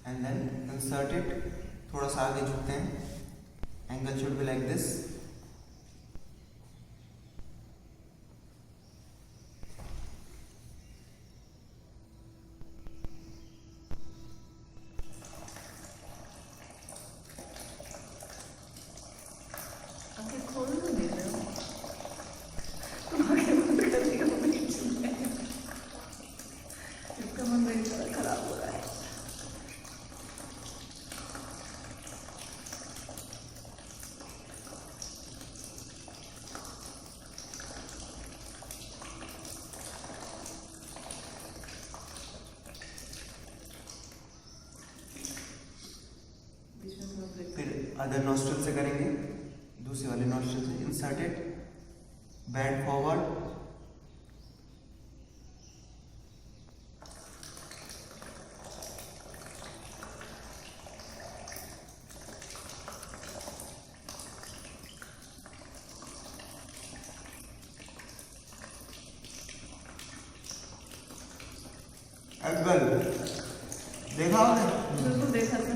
And then insert it, थोड़ा सा आगे झुकते हैं, angle should be like this. खराब हो रहा है। फिर अदर नोस्ट्रल से करेंगे, दूसरी वाले नोस्ट्रल से insert it, bend forward, Apple देखा आपने? बिल्कुल देखा था।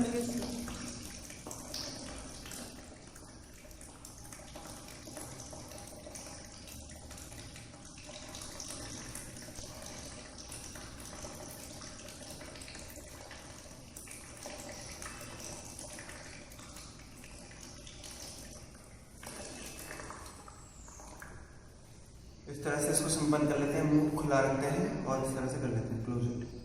इस तरह से इसको संपन्न कर लेते हैं, मुंह खुला रखते हैं और इस तरह से कर लेते हैं क्लोज इट।